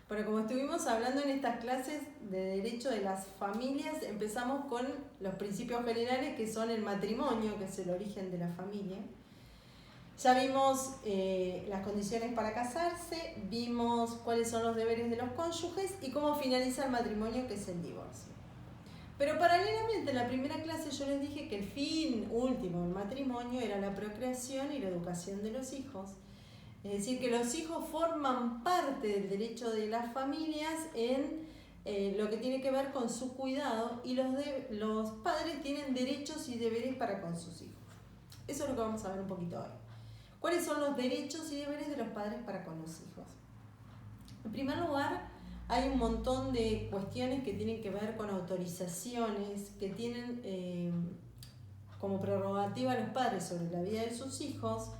Pero como estuvimos hablando en estas clases de derecho de las familias, empezamos con los principios generales que son el matrimonio, que es el origen de la familia. Ya vimos las condiciones para casarse, vimos cuáles son los deberes de los cónyuges y cómo finaliza el matrimonio, que es el divorcio. Pero paralelamente en la primera clase yo les dije que el fin último del matrimonio era la procreación y la educación de los hijos. Es decir, que los hijos forman parte del derecho de las familias en lo que tiene que ver con su cuidado y los padres tienen derechos y deberes para con sus hijos. Eso es lo que vamos a ver un poquito hoy. ¿Cuáles son los derechos y deberes de los padres para con los hijos? En primer lugar, hay un montón de cuestiones que tienen que ver con autorizaciones, que tienen como prerrogativa a los padres sobre la vida de sus hijos,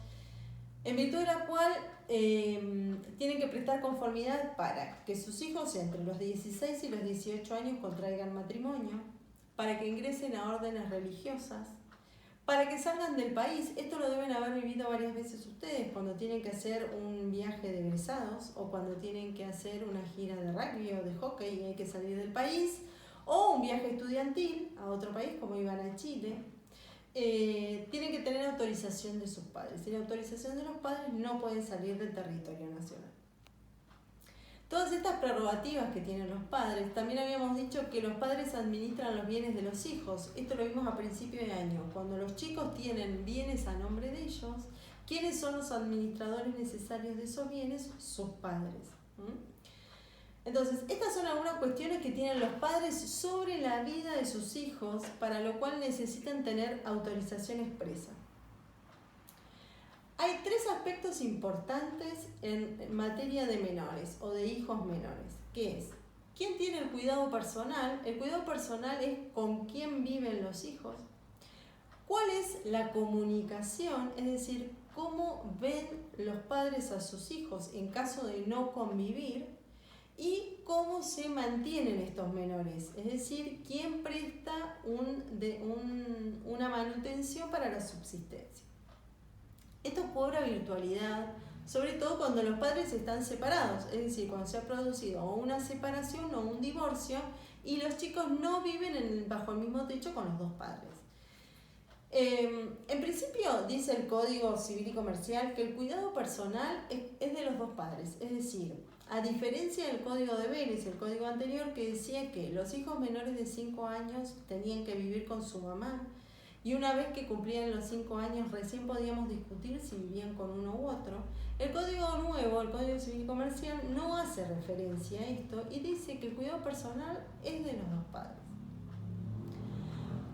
en virtud de la cual tienen que prestar conformidad para que sus hijos entre los 16 y los 18 años contraigan matrimonio, para que ingresen a órdenes religiosas, para que salgan del país. Esto lo deben haber vivido varias veces ustedes cuando tienen que hacer un viaje de egresados o cuando tienen que hacer una gira de rugby o de hockey y hay que salir del país, o un viaje estudiantil a otro país como iban a Chile. Tienen que tener autorización de sus padres. Sin autorización de los padres no pueden salir del territorio nacional. Todas estas prerrogativas que tienen los padres, también habíamos dicho que los padres administran los bienes de los hijos. Esto lo vimos a principio de año. Cuando los chicos tienen bienes a nombre de ellos, ¿quiénes son los administradores necesarios de esos bienes? Sus padres. Entonces, estas son algunas cuestiones que tienen los padres sobre la vida de sus hijos, para lo cual necesitan tener autorización expresa. Hay tres aspectos importantes en materia de menores o de hijos menores, que es, ¿quién tiene el cuidado personal? El cuidado personal es con quién viven los hijos. ¿Cuál es la comunicación? Es decir, cómo ven los padres a sus hijos en caso de no convivir. Y cómo se mantienen estos menores, es decir, quién presta una manutención para la subsistencia. Esto cobra virtualidad, sobre todo cuando los padres están separados, es decir, cuando se ha producido o una separación o un divorcio y los chicos no viven bajo el mismo techo con los dos padres. En principio dice el Código Civil y Comercial que el cuidado personal es de los dos padres, es decir, a diferencia del Código de Vélez, el código anterior que decía que los hijos menores de 5 años tenían que vivir con su mamá y una vez que cumplían los 5 años recién podíamos discutir si vivían con uno u otro, el Código nuevo, el Código Civil y Comercial, no hace referencia a esto y dice que el cuidado personal es de los dos padres.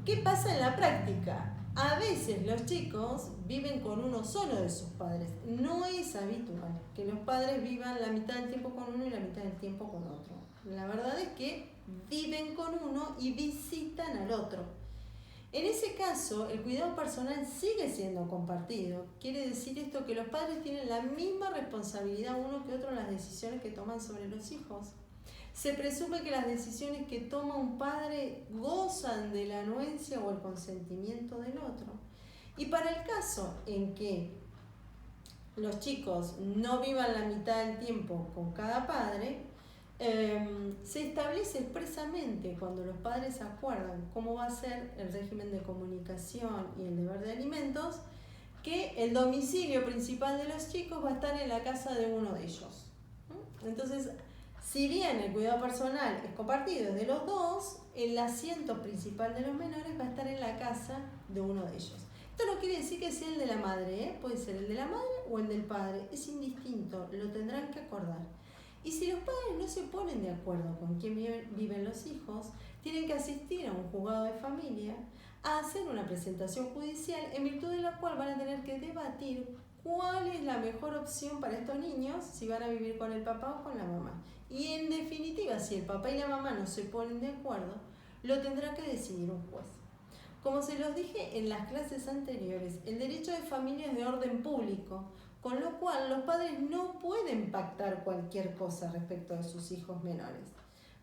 ¿Qué pasa en la práctica? A veces los chicos viven con uno solo de sus padres. No es habitual que los padres vivan la mitad del tiempo con uno y la mitad del tiempo con otro. La verdad es que viven con uno y visitan al otro. En ese caso, el cuidado personal sigue siendo compartido. Quiere decir esto que los padres tienen la misma responsabilidad uno que otro en las decisiones que toman sobre los hijos. Se presume que las decisiones que toma un padre gozan de la anuencia o el consentimiento del otro. Y para el caso en que los chicos no vivan la mitad del tiempo con cada padre, se establece expresamente cuando los padres acuerdan cómo va a ser el régimen de comunicación y el deber de alimentos, que el domicilio principal de los chicos va a estar en la casa de uno de ellos. Entonces, si bien el cuidado personal es compartido de los dos, el asiento principal de los menores va a estar en la casa de uno de ellos. Esto no quiere decir que sea el de la madre, puede ser el de la madre o el del padre, es indistinto, lo tendrán que acordar. Y si los padres no se ponen de acuerdo con quién viven los hijos, tienen que asistir a un juzgado de familia a hacer una presentación judicial en virtud de la cual van a tener que debatir cuál es la mejor opción para estos niños, si van a vivir con el papá o con la mamá. Y en definitiva, si el papá y la mamá no se ponen de acuerdo, lo tendrá que decidir un juez. Como se los dije en las clases anteriores, el derecho de familia es de orden público, con lo cual los padres no pueden pactar cualquier cosa respecto de sus hijos menores.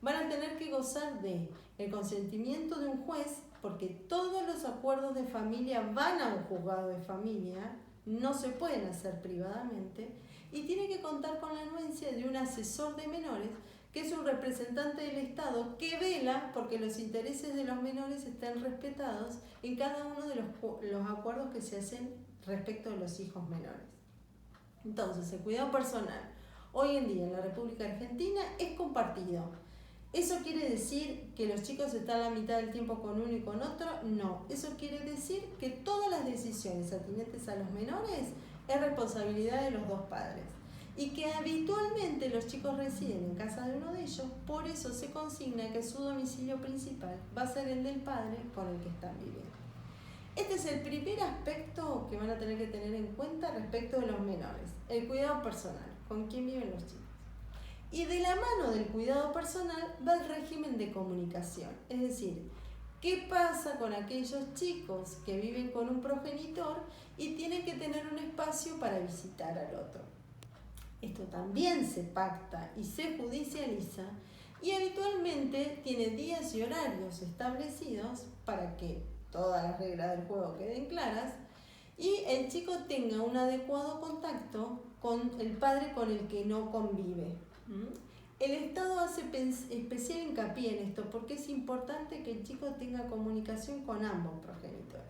Van a tener que gozar del consentimiento de un juez, porque todos los acuerdos de familia van a un juzgado de familia, no se pueden hacer privadamente, y tiene que contar con la anuencia de un asesor de menores, que es un representante del Estado que vela porque los intereses de los menores estén respetados en cada uno de los acuerdos que se hacen respecto de los hijos menores. Entonces, el cuidado personal hoy en día en la República Argentina es compartido. ¿Eso quiere decir que los chicos están la mitad del tiempo con uno y con otro? No, eso quiere decir que todas las decisiones atinentes a los menores es responsabilidad de los dos padres y que habitualmente los chicos residen en casa de uno de ellos, por eso se consigna que su domicilio principal va a ser el del padre con el que están viviendo. Este es el primer aspecto que van a tener que tener en cuenta respecto de los menores, el cuidado personal, con quién viven los chicos. Y de la mano del cuidado personal va el régimen de comunicación, es decir, ¿qué pasa con aquellos chicos que viven con un progenitor y tienen que tener un espacio para visitar al otro? Esto también se pacta y se judicializa y habitualmente tiene días y horarios establecidos para que todas las reglas del juego queden claras y el chico tenga un adecuado contacto con el padre con el que no convive. El Estado hace especial hincapié en esto porque es importante que el chico tenga comunicación con ambos progenitores.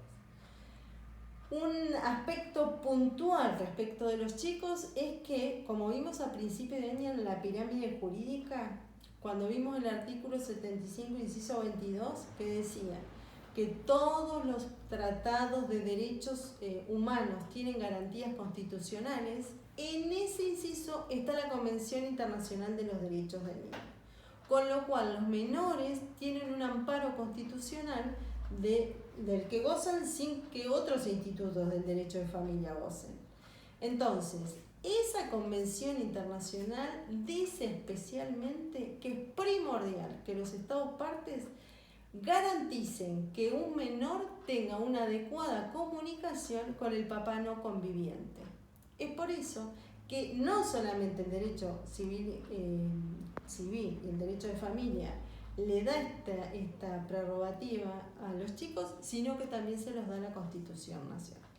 Un aspecto puntual respecto de los chicos es que, como vimos a principio de año en la pirámide jurídica, cuando vimos el artículo 75, inciso 22, que decía que todos los tratados de derechos humanos tienen garantías constitucionales, en ese inciso está la Convención Internacional de los Derechos del Niño, con lo cual los menores tienen un amparo constitucional del que gozan sin que otros institutos del derecho de familia gocen. Entonces, esa convención internacional dice especialmente que es primordial que los Estados partes garanticen que un menor tenga una adecuada comunicación con el papá no conviviente. Es por eso que no solamente el derecho civil y el derecho de familia le da esta prerrogativa a los chicos, sino que también se los da la Constitución Nacional.